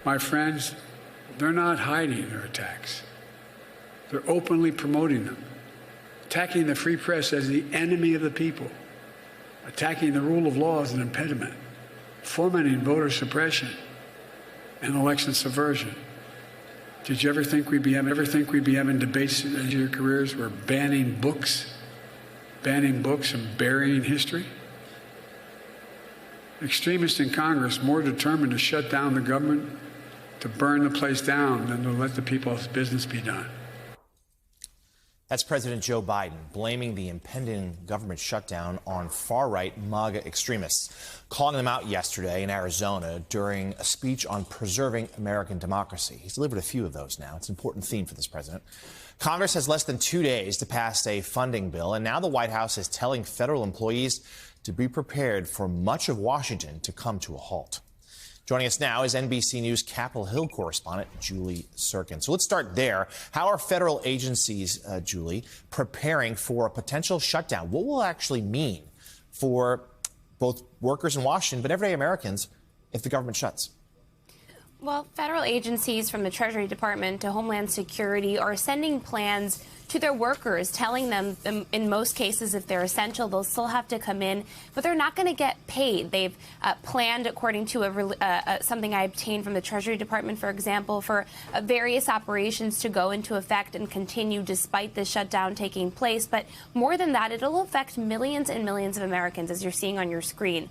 My friends, they're not hiding their attacks. They're openly promoting them, attacking the free press as the enemy of the people, attacking the rule of law as an impediment, fomenting voter suppression and election subversion. Did you ever think we'd be having debates in your careers where banning books and burying history? Extremists in Congress more determined to shut down the government, to burn the place down, than to let the people's business be done. That's President Joe Biden blaming the impending government shutdown on far-right MAGA extremists, calling them out yesterday in Arizona during a speech on preserving American democracy. He's delivered a few of those now. It's an important theme for this president. Congress has less than 2 days to pass a funding bill, and now the White House is telling federal employees to be prepared for much of Washington to come to a halt. Joining us now is NBC News Capitol Hill correspondent Julie Sirkin. So let's start there. How are federal agencies, Julie, preparing for a potential shutdown? What will it actually mean for both workers in Washington, but everyday Americans, if the government shuts? Well, federal agencies from the Treasury Department to Homeland Security are sending plans to their workers, telling them in most cases if they're essential, they'll still have to come in, but they're not going to get paid. They've planned, according to something I obtained from the Treasury Department, for example, for various operations to go into effect and continue despite the shutdown taking place. But more than that, it'll affect millions and millions of Americans, as you're seeing on your screen.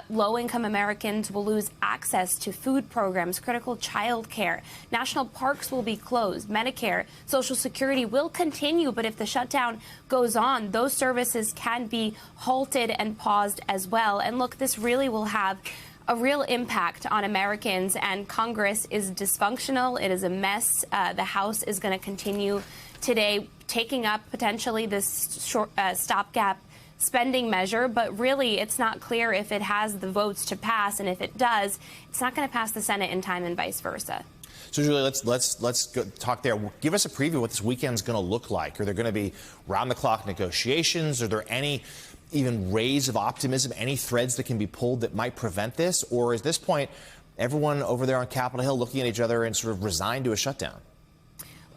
Low-income Americans will lose access to food programs, critical child care. National parks will be closed. Medicare, Social Security will continue. But if the shutdown goes on, those services can be halted and paused as well. And look, this really will have a real impact on Americans, and Congress is dysfunctional. It is a mess. The House is going to continue today taking up potentially this stopgap spending measure, but really it's not clear if it has the votes to pass, and if it does, it's not going to pass the Senate in time and vice versa. So, Julie, let's go talk there. Give us a preview of what this weekend's going to look like. Are there going to be round-the-clock negotiations? Are there any even rays of optimism, any threads that can be pulled that might prevent this? Or at this point, everyone over there on Capitol Hill looking at each other and sort of resigned to a shutdown?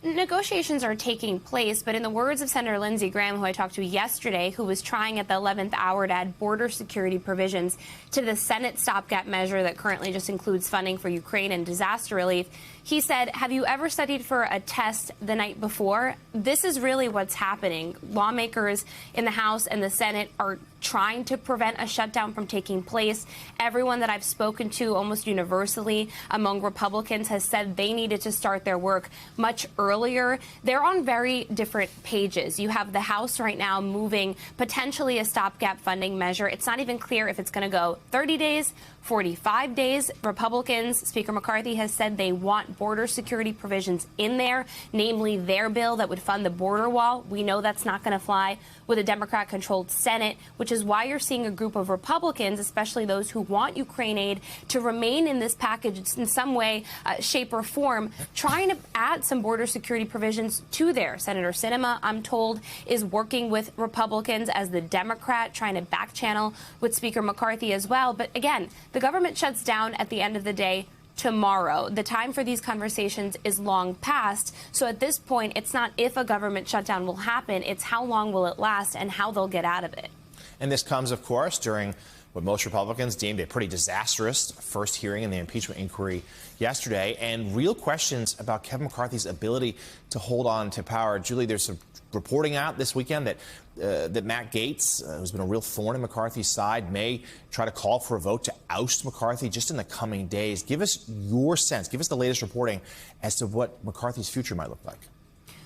Negotiations are taking place, but in the words of Senator Lindsey Graham, who I talked to yesterday, who was trying at the 11th hour to add border security provisions to the Senate stopgap measure that currently just includes funding for Ukraine and disaster relief, he said, have you ever studied for a test the night before? This is really what's happening. Lawmakers in the House and the Senate are trying to prevent a shutdown from taking place. Everyone that I've spoken to, almost universally among Republicans, has said they needed to start their work much earlier. They're on very different pages. You have the House right now moving potentially a stopgap funding measure. It's not even clear if it's going to go 30 days, 45 days. Republicans, Speaker McCarthy has said they want border security provisions in there, namely their bill that would fund the border wall. We know that's not going to fly with a Democrat-controlled Senate, which is why you're seeing a group of Republicans, especially those who want Ukraine aid to remain in this package in some way, shape, or form, trying to add some border security provisions to there. Senator Sinema, I'm told, is working with Republicans as the Democrat, trying to back channel with Speaker McCarthy as well. But again, the government shuts down at the end of the day tomorrow. The time for these conversations is long past. So at this point, it's not if a government shutdown will happen, it's how long will it last and how they'll get out of it. And this comes, of course, during what most Republicans deemed a pretty disastrous first hearing in the impeachment inquiry yesterday, and real questions about Kevin McCarthy's ability to hold on to power. Julie, there's some reporting out this weekend that Matt Gaetz, who's been a real thorn in McCarthy's side, may try to call for a vote to oust McCarthy just in the coming days. Give us your sense, give us the latest reporting as to what McCarthy's future might look like.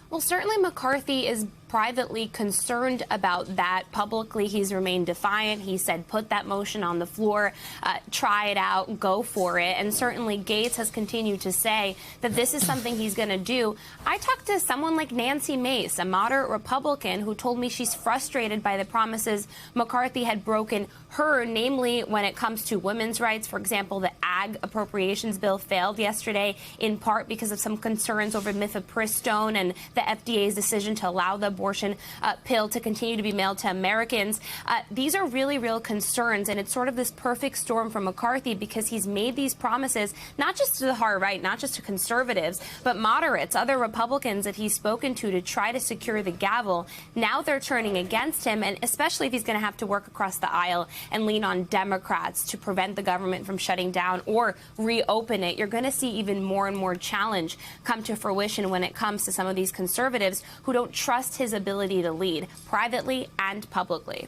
Well, certainly McCarthy is privately concerned about that. Publicly, he's remained defiant. He said, put that motion on the floor, try it out, go for it. And certainly Gaetz has continued to say that this is something he's going to do. I talked to someone like Nancy Mace, a moderate Republican, who told me she's frustrated by the promises McCarthy had broken her, namely when it comes to women's rights. For example, the ag appropriations bill failed yesterday, in part because of some concerns over mifepristone and the FDA's decision to allow the abortion pill to continue to be mailed to Americans. These are really real concerns, and it's sort of this perfect storm for McCarthy because he's made these promises not just to the hard right, not just to conservatives, but moderates, other Republicans that he's spoken to try to secure the gavel. Now they're turning against him, and especially if he's going to have to work across the aisle and lean on Democrats to prevent the government from shutting down or reopen it. You're going to see even more and more challenge come to fruition when it comes to some of these conservatives who don't trust his ability to lead privately and publicly.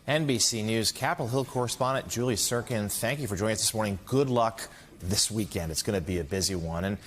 NBC News Capitol Hill correspondent Julie Sirkin, thank you for joining us this morning. Good luck this weekend. It's going to be a busy one. And